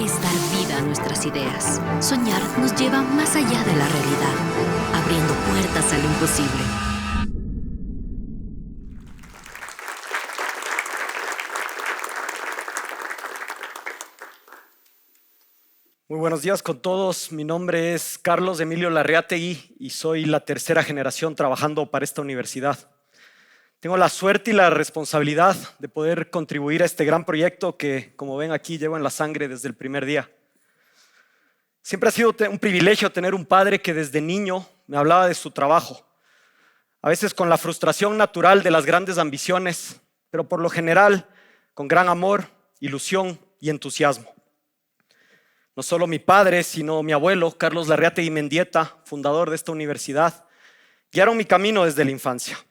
es dar vida a nuestras ideas. Soñar nos lleva más allá de la realidad, abriendo puertas a lo imposible. Muy buenos días con todos. Mi nombre es Carlos Emilio Larreategui y soy la tercera generación trabajando para esta universidad. Tengo la suerte y la responsabilidad de poder contribuir a este gran proyecto que, como ven aquí, llevo en la sangre desde el primer día. Siempre ha sido un privilegio tener un padre que desde niño me hablaba de su trabajo, a veces con la frustración natural de las grandes ambiciones, pero por lo general con gran amor, ilusión y entusiasmo. No solo mi padre, sino mi abuelo, Carlos Larreategui Mendieta, fundador de esta universidad, guiaron mi camino desde la infancia.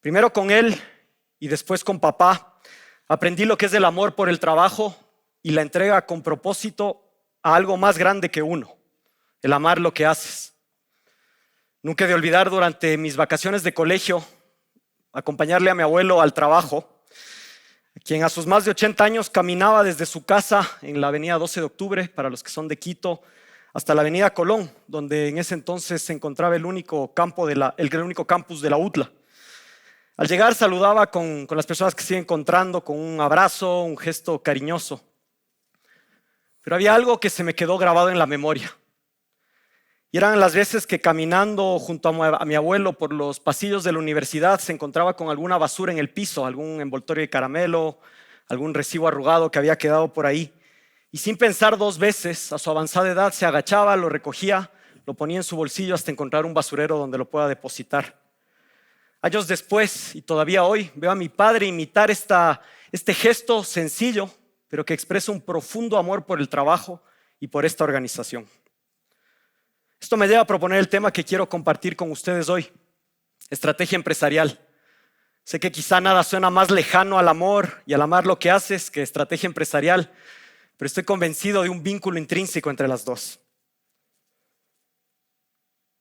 Primero con él y después con papá, aprendí lo que es el amor por el trabajo y la entrega con propósito a algo más grande que uno, el amar lo que haces. Nunca he de olvidar durante mis vacaciones de colegio, acompañarle a mi abuelo al trabajo, quien a sus más de 80 años caminaba desde su casa en la avenida 12 de octubre, para los que son de Quito, hasta la avenida Colón, donde en ese entonces se encontraba el único campus de la UTLA. Al llegar saludaba con las personas que se iba encontrando, con un abrazo, un gesto cariñoso. Pero había algo que se me quedó grabado en la memoria. Y eran las veces que caminando junto a mi abuelo por los pasillos de la universidad se encontraba con alguna basura en el piso, algún envoltorio de caramelo, algún recibo arrugado que había quedado por ahí. Y sin pensar dos veces, a su avanzada edad se agachaba, lo recogía, lo ponía en su bolsillo hasta encontrar un basurero donde lo pueda depositar. Años después, y todavía hoy, veo a mi padre imitar este gesto sencillo, pero que expresa un profundo amor por el trabajo y por esta organización. Esto me lleva a proponer el tema que quiero compartir con ustedes hoy, estrategia empresarial. Sé que quizá nada suena más lejano al amor y al amar lo que haces que estrategia empresarial, pero estoy convencido de un vínculo intrínseco entre las dos.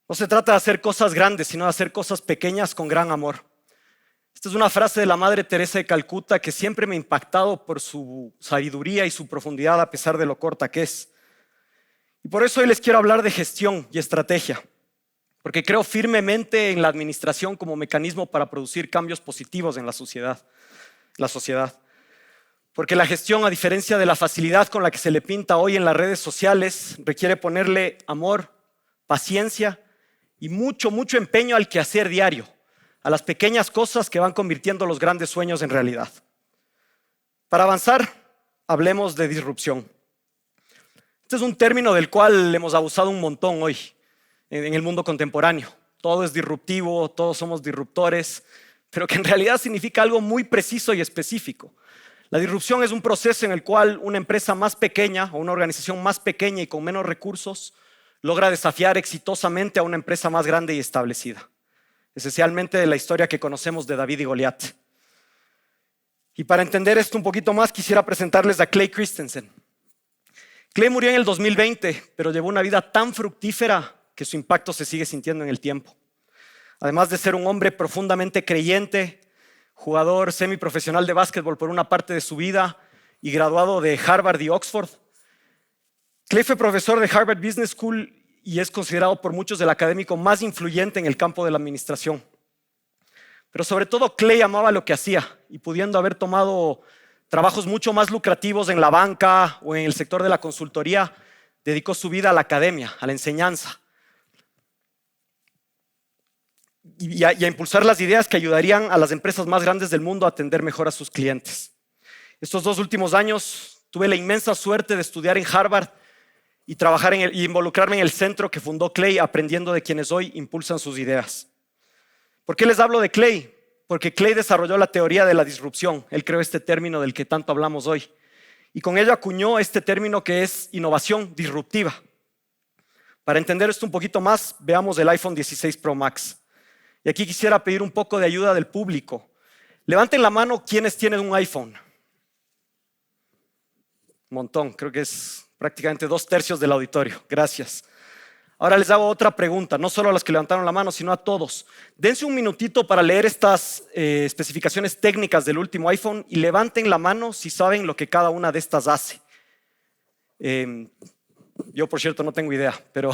No se trata de hacer cosas grandes, sino de hacer cosas pequeñas con gran amor. Esta es una frase de la Madre Teresa de Calcuta que siempre me ha impactado por su sabiduría y su profundidad a pesar de lo corta que es. Y por eso hoy les quiero hablar de gestión y estrategia, porque creo firmemente en la administración como mecanismo para producir cambios positivos en la sociedad. Porque la gestión, a diferencia de la facilidad con la que se le pinta hoy en las redes sociales, requiere ponerle amor, paciencia y mucho empeño al quehacer diario, a las pequeñas cosas que van convirtiendo los grandes sueños en realidad. Para avanzar, hablemos de disrupción. Este es un término del cual hemos abusado un montón hoy en el mundo contemporáneo. Todo es disruptivo, todos somos disruptores, pero que en realidad significa algo muy preciso y específico. La disrupción es un proceso en el cual una empresa más pequeña o una organización más pequeña y con menos recursos logra desafiar exitosamente a una empresa más grande y establecida. Esencialmente de la historia que conocemos de David y Goliat. Y para entender esto un poquito más, quisiera presentarles a Clay Christensen. Clay murió en el 2020, pero llevó una vida tan fructífera que su impacto se sigue sintiendo en el tiempo. Además de ser un hombre profundamente creyente, jugador semiprofesional de básquetbol por una parte de su vida y graduado de Harvard y Oxford, Clay fue profesor de Harvard Business School y es considerado por muchos el académico más influyente en el campo de la administración. Pero sobre todo Clay amaba lo que hacía y pudiendo haber tomado trabajos mucho más lucrativos en la banca o en el sector de la consultoría, dedicó su vida a la academia, a la enseñanza y a impulsar las ideas que ayudarían a las empresas más grandes del mundo a atender mejor a sus clientes. Estos 2 últimos años tuve la inmensa suerte de estudiar en Harvard y trabajar y involucrarme en el centro que fundó Clay, aprendiendo de quienes hoy impulsan sus ideas. ¿Por qué les hablo de Clay? Porque Clay desarrolló la teoría de la disrupción. Él creó este término del que tanto hablamos hoy. Y con ello acuñó este término que es innovación disruptiva. Para entender esto un poquito más, veamos el iPhone 16 Pro Max. Y aquí quisiera pedir un poco de ayuda del público. Levanten la mano quienes tienen un iPhone. Un montón, creo que es prácticamente 2/3 del auditorio. Gracias. Ahora les hago otra pregunta, no solo a los que levantaron la mano, sino a todos. Dense un minutito para leer estas especificaciones técnicas del último iPhone y levanten la mano si saben lo que cada una de estas hace. Yo, por cierto, no tengo idea, pero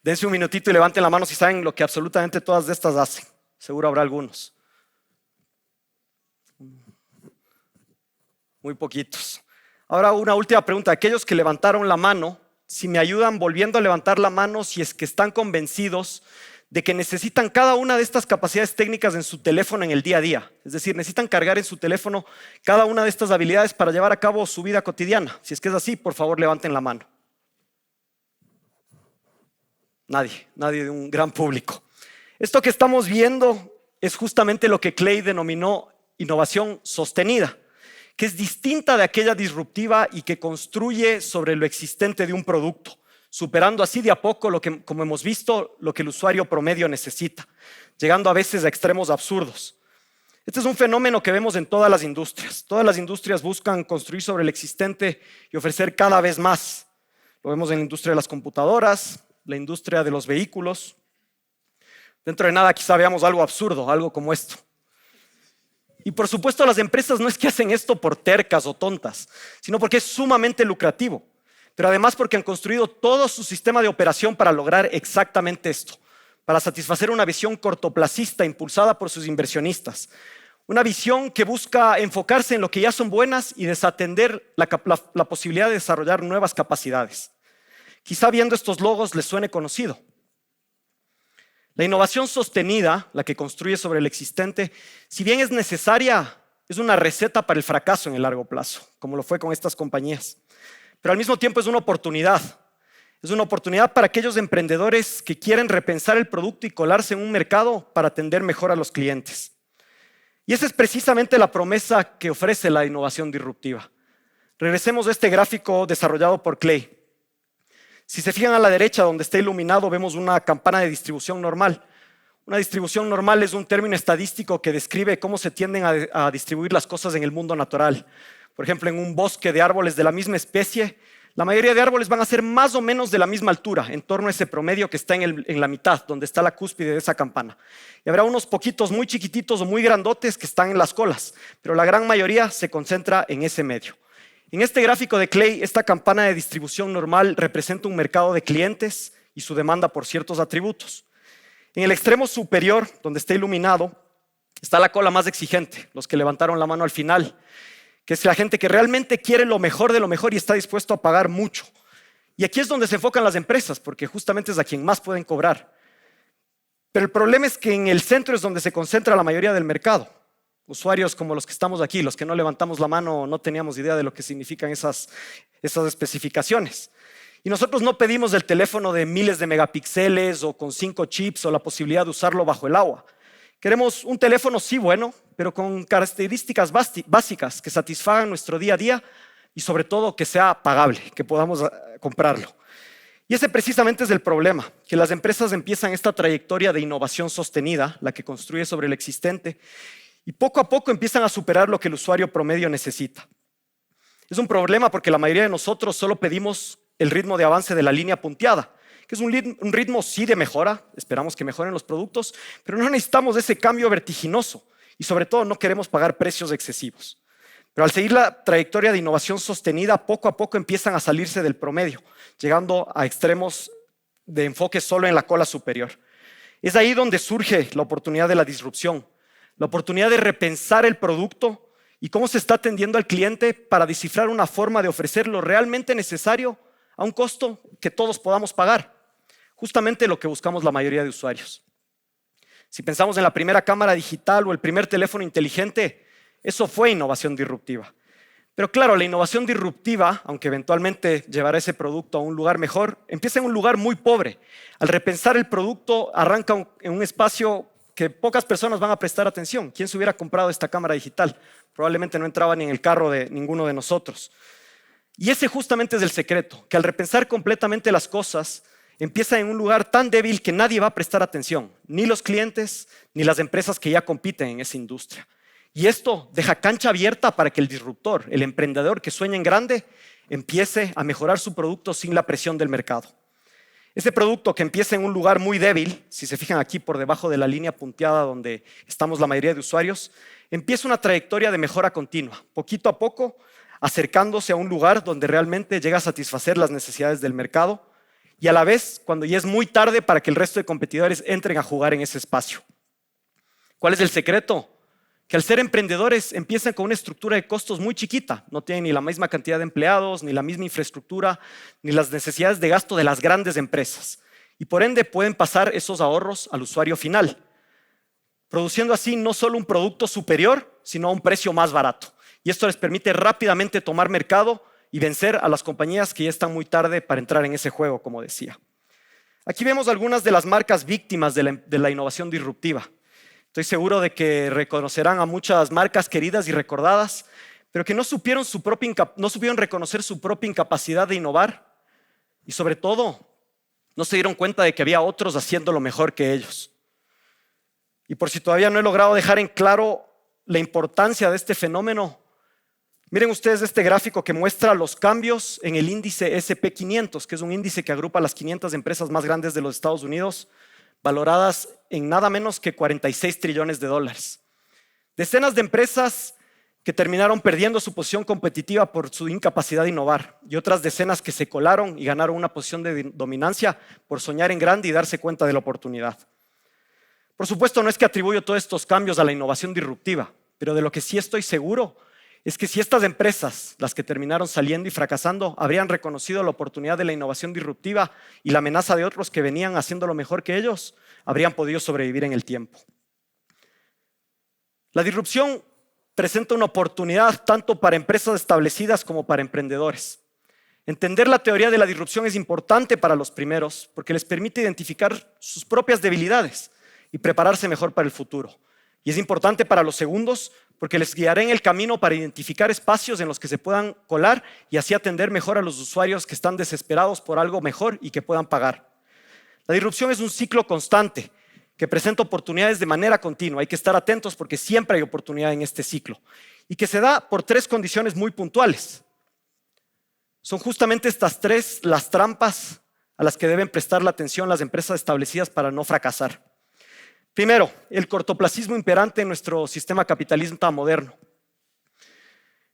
dense un minutito y levanten la mano si saben lo que absolutamente todas estas hacen. Seguro habrá algunos. Muy poquitos. Ahora una última pregunta. Aquellos que levantaron la mano, si me ayudan volviendo a levantar la mano, si es que están convencidos de que necesitan cada una de estas capacidades técnicas en su teléfono en el día a día. Es decir, necesitan cargar en su teléfono cada una de estas habilidades para llevar a cabo su vida cotidiana. Si es que es así, por favor, levanten la mano. Nadie de un gran público. Esto que estamos viendo es justamente lo que Clay denominó innovación sostenida, que es distinta de aquella disruptiva y que construye sobre lo existente de un producto, superando así de a poco como hemos visto, lo que el usuario promedio necesita, llegando a veces a extremos absurdos. Este es un fenómeno que vemos en todas las industrias. Todas las industrias buscan construir sobre el existente y ofrecer cada vez más. Lo vemos en la industria de las computadoras, la industria de los vehículos. Dentro de nada quizá veamos algo absurdo, algo como esto. Y por supuesto las empresas no es que hacen esto por tercas o tontas, sino porque es sumamente lucrativo. Pero además porque han construido todo su sistema de operación para lograr exactamente esto, para satisfacer una visión cortoplacista impulsada por sus inversionistas. Una visión que busca enfocarse en lo que ya son buenas y desatender la posibilidad de desarrollar nuevas capacidades. Quizá viendo estos logos les suene conocido. La innovación sostenida, la que construye sobre el existente, si bien es necesaria, es una receta para el fracaso en el largo plazo, como lo fue con estas compañías. Pero al mismo tiempo es una oportunidad. Es una oportunidad para aquellos emprendedores que quieren repensar el producto y colarse en un mercado para atender mejor a los clientes. Y esa es precisamente la promesa que ofrece la innovación disruptiva. Regresemos a este gráfico desarrollado por Clay. Si se fijan a la derecha, donde está iluminado, vemos una campana de distribución normal. Una distribución normal es un término estadístico que describe cómo se tienden a distribuir las cosas en el mundo natural. Por ejemplo, en un bosque de árboles de la misma especie, la mayoría de árboles van a ser más o menos de la misma altura, en torno a ese promedio que está en la mitad, donde está la cúspide de esa campana. Y habrá unos poquitos muy chiquititos o muy grandotes que están en las colas, pero la gran mayoría se concentra en ese medio. En este gráfico de Clay, esta campana de distribución normal representa un mercado de clientes y su demanda por ciertos atributos. En el extremo superior, donde está iluminado, está la cola más exigente, los que levantaron la mano al final, que es la gente que realmente quiere lo mejor de lo mejor y está dispuesto a pagar mucho. Y aquí es donde se enfocan las empresas, porque justamente es a quien más pueden cobrar. Pero el problema es que en el centro es donde se concentra la mayoría del mercado. Usuarios como los que estamos aquí, los que no levantamos la mano, no teníamos idea de lo que significan esas especificaciones. Y nosotros no pedimos el teléfono de miles de megapíxeles o con 5 chips o la posibilidad de usarlo bajo el agua. Queremos un teléfono sí bueno, pero con características básicas que satisfagan nuestro día a día y sobre todo que sea pagable, que podamos comprarlo. Y ese precisamente es el problema, que las empresas empiezan esta trayectoria de innovación sostenida, la que construye sobre el existente, y poco a poco empiezan a superar lo que el usuario promedio necesita. Es un problema porque la mayoría de nosotros solo pedimos el ritmo de avance de la línea punteada, que es un ritmo sí de mejora, esperamos que mejoren los productos, pero no necesitamos ese cambio vertiginoso y sobre todo no queremos pagar precios excesivos. Pero al seguir la trayectoria de innovación sostenida, poco a poco empiezan a salirse del promedio, llegando a extremos de enfoque solo en la cola superior. Es ahí donde surge la oportunidad de la disrupción, la oportunidad de repensar el producto y cómo se está atendiendo al cliente para descifrar una forma de ofrecer lo realmente necesario a un costo que todos podamos pagar. Justamente lo que buscamos la mayoría de usuarios. Si pensamos en la primera cámara digital o el primer teléfono inteligente, eso fue innovación disruptiva. Pero claro, la innovación disruptiva, aunque eventualmente llevará ese producto a un lugar mejor, empieza en un lugar muy pobre. Al repensar el producto, arranca en un espacio que pocas personas van a prestar atención. ¿Quién se hubiera comprado esta cámara digital? Probablemente no entraba ni en el carro de ninguno de nosotros. Y ese justamente es el secreto, que al repensar completamente las cosas, empieza en un lugar tan débil que nadie va a prestar atención, ni los clientes, ni las empresas que ya compiten en esa industria. Y esto deja cancha abierta para que el disruptor, el emprendedor que sueña en grande, empiece a mejorar su producto sin la presión del mercado. Ese producto que empieza en un lugar muy débil, si se fijan aquí por debajo de la línea punteada donde estamos la mayoría de usuarios, empieza una trayectoria de mejora continua, poquito a poco, acercándose a un lugar donde realmente llega a satisfacer las necesidades del mercado y a la vez cuando ya es muy tarde para que el resto de competidores entren a jugar en ese espacio. ¿Cuál es el secreto? Que al ser emprendedores empiezan con una estructura de costos muy chiquita, no tienen ni la misma cantidad de empleados, ni la misma infraestructura, ni las necesidades de gasto de las grandes empresas. Y por ende pueden pasar esos ahorros al usuario final, produciendo así no solo un producto superior, sino a un precio más barato. Y esto les permite rápidamente tomar mercado y vencer a las compañías que ya están muy tarde para entrar en ese juego, como decía. Aquí vemos algunas de las marcas víctimas de la innovación disruptiva. Estoy seguro de que reconocerán a muchas marcas queridas y recordadas, pero que no supieron reconocer su propia incapacidad de innovar y sobre todo no se dieron cuenta de que había otros haciéndolo mejor que ellos. Y por si todavía no he logrado dejar en claro la importancia de este fenómeno, miren ustedes este gráfico que muestra los cambios en el índice SP500, que es un índice que agrupa las 500 empresas más grandes de los Estados Unidos, valoradas en nada menos que 46 trillones de dólares. Decenas de empresas que terminaron perdiendo su posición competitiva por su incapacidad de innovar y otras decenas que se colaron y ganaron una posición de dominancia por soñar en grande y darse cuenta de la oportunidad. Por supuesto, no es que atribuyo todos estos cambios a la innovación disruptiva, pero de lo que sí estoy seguro es que si estas empresas, las que terminaron saliendo y fracasando, habrían reconocido la oportunidad de la innovación disruptiva y la amenaza de otros que venían haciéndolo mejor que ellos, habrían podido sobrevivir en el tiempo. La disrupción presenta una oportunidad tanto para empresas establecidas como para emprendedores. Entender la teoría de la disrupción es importante para los primeros porque les permite identificar sus propias debilidades y prepararse mejor para el futuro. Y es importante para los segundos porque les guiará en el camino para identificar espacios en los que se puedan colar y así atender mejor a los usuarios que están desesperados por algo mejor y que puedan pagar. La disrupción es un ciclo constante que presenta oportunidades de manera continua. Hay que estar atentos porque siempre hay oportunidad en este ciclo y que se da por tres condiciones muy puntuales. Son justamente estas tres las trampas a las que deben prestar la atención las empresas establecidas para no fracasar. Primero, el cortoplacismo imperante en nuestro sistema capitalista moderno.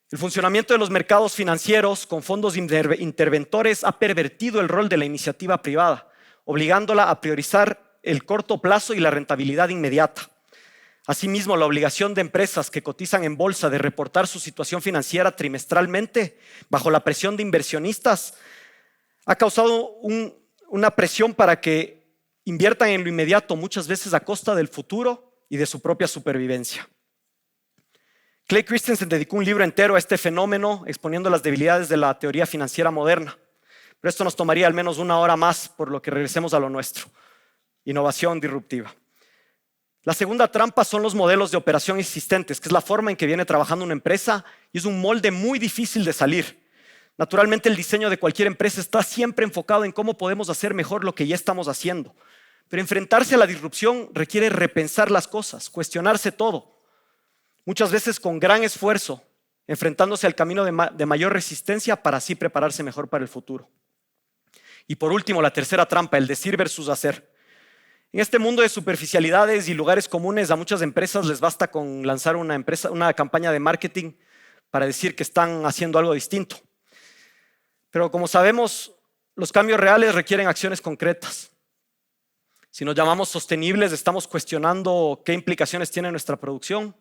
El funcionamiento de los mercados financieros con fondos interventores ha pervertido el rol de la iniciativa privada, obligándola a priorizar el corto plazo y la rentabilidad inmediata. Asimismo, la obligación de empresas que cotizan en bolsa de reportar su situación financiera trimestralmente bajo la presión de inversionistas ha causado una presión para que inviertan en lo inmediato, muchas veces a costa del futuro y de su propia supervivencia. Clay Christensen dedicó un libro entero a este fenómeno, exponiendo las debilidades de la teoría financiera moderna. Pero esto nos tomaría al menos una hora más, por lo que regresemos a lo nuestro. Innovación disruptiva. La segunda trampa son los modelos de operación existentes, que es la forma en que viene trabajando una empresa y es un molde muy difícil de salir. Naturalmente, el diseño de cualquier empresa está siempre enfocado en cómo podemos hacer mejor lo que ya estamos haciendo. Pero enfrentarse a la disrupción requiere repensar las cosas, cuestionarse todo. Muchas veces con gran esfuerzo, enfrentándose al camino de mayor resistencia para así prepararse mejor para el futuro. Y por último, la tercera trampa, el decir versus hacer. En este mundo de superficialidades y lugares comunes, a muchas empresas les basta con lanzar una campaña de marketing para decir que están haciendo algo distinto. Pero como sabemos, los cambios reales requieren acciones concretas. Si nos llamamos sostenibles, estamos cuestionando qué implicaciones tiene nuestra producción.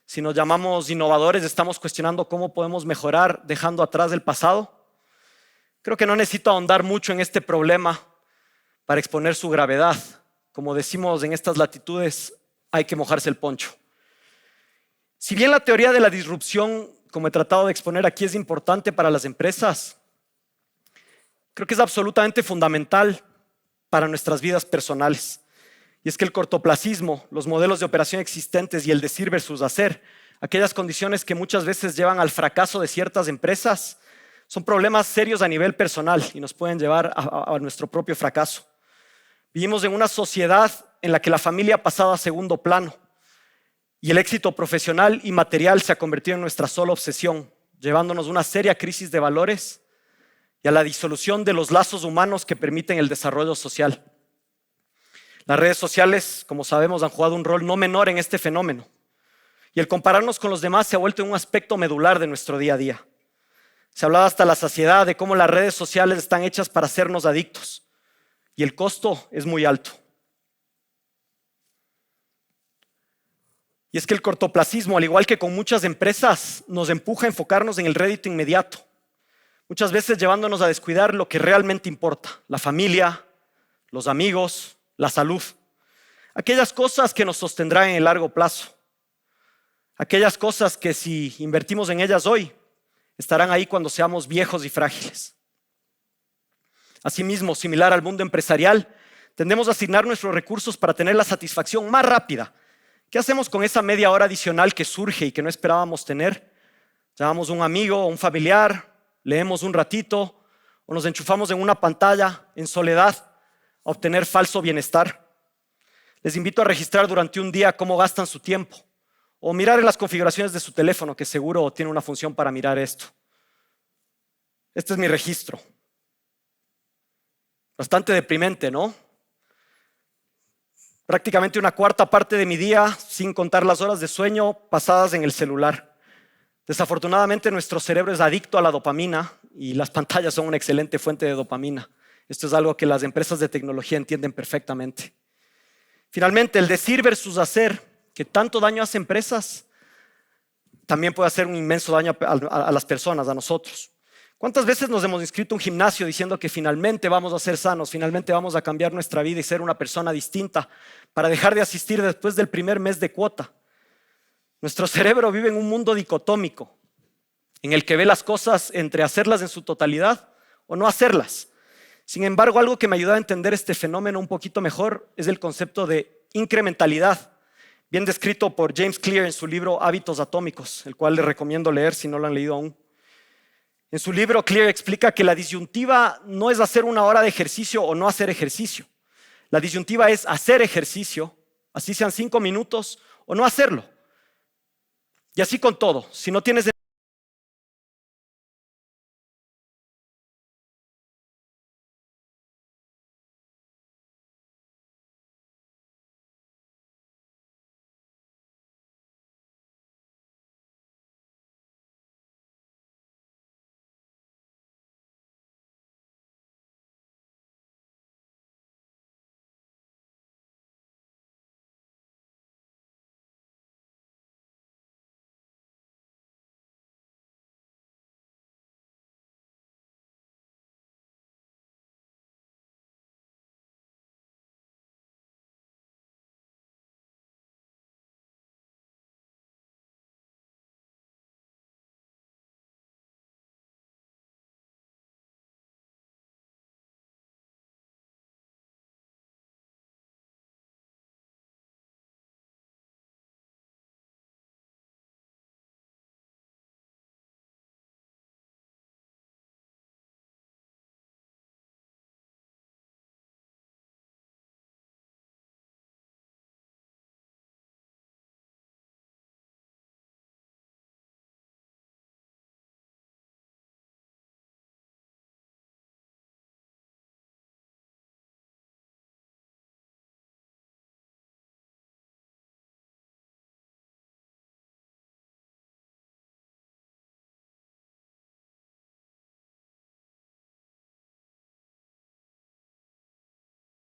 Si nos llamamos innovadores, estamos cuestionando cómo podemos mejorar dejando atrás el pasado. Creo que no necesito ahondar mucho en este problema para exponer su gravedad. Como decimos en estas latitudes, hay que mojarse el poncho. Si bien la teoría de la disrupción, como he tratado de exponer aquí, es importante para las empresas, creo que es absolutamente fundamental para nuestras vidas personales. Y es que el cortoplacismo, los modelos de operación existentes y el decir versus hacer, aquellas condiciones que muchas veces llevan al fracaso de ciertas empresas, son problemas serios a nivel personal y nos pueden llevar a nuestro propio fracaso. Vivimos en una sociedad en la que la familia ha pasado a segundo plano y el éxito profesional y material se ha convertido en nuestra sola obsesión, llevándonos a una seria crisis de valores y a la disolución de los lazos humanos que permiten el desarrollo social. Las redes sociales, como sabemos, han jugado un rol no menor en este fenómeno y el compararnos con los demás se ha vuelto un aspecto medular de nuestro día a día. Se ha hablado hasta la saciedad de cómo las redes sociales están hechas para hacernos adictos y el costo es muy alto. Y es que el cortoplacismo, al igual que con muchas empresas, nos empuja a enfocarnos en el rédito inmediato, muchas veces llevándonos a descuidar lo que realmente importa: la familia, los amigos, la salud, aquellas cosas que nos sostendrán en el largo plazo, aquellas cosas que si invertimos en ellas hoy, estarán ahí cuando seamos viejos y frágiles. Asimismo, similar al mundo empresarial, tendemos a asignar nuestros recursos para tener la satisfacción más rápida. ¿Qué hacemos con esa media hora adicional que surge y que no esperábamos tener? Llamamos a un amigo o un familiar, leemos un ratito o nos enchufamos en una pantalla en soledad a obtener falso bienestar. Les invito a registrar durante un día cómo gastan su tiempo o mirar en las configuraciones de su teléfono, que seguro tiene una función para mirar esto. Este es mi registro. Bastante deprimente, ¿no? Prácticamente una cuarta parte de mi día, sin contar las horas de sueño pasadas en el celular. Desafortunadamente, nuestro cerebro es adicto a la dopamina y las pantallas son una excelente fuente de dopamina. Esto es algo que las empresas de tecnología entienden perfectamente. Finalmente, el decir versus hacer, que tanto daño hace a empresas, también puede hacer un inmenso daño a las personas, a nosotros. ¿Cuántas veces nos hemos inscrito a un gimnasio diciendo que finalmente vamos a ser sanos, finalmente vamos a cambiar nuestra vida y ser una persona distinta, para dejar de asistir después del primer mes de cuota? Nuestro cerebro vive en un mundo dicotómico, en el que ve las cosas entre hacerlas en su totalidad o no hacerlas. Sin embargo, algo que me ayuda a entender este fenómeno un poquito mejor es el concepto de incrementalidad, bien descrito por James Clear en su libro Hábitos Atómicos, el cual les recomiendo leer si no lo han leído aún. En su libro, Clear explica que la disyuntiva no es hacer una hora de ejercicio o no hacer ejercicio. La disyuntiva es hacer ejercicio, así sean 5 minutos, o no hacerlo. Y así con todo. Si no tienes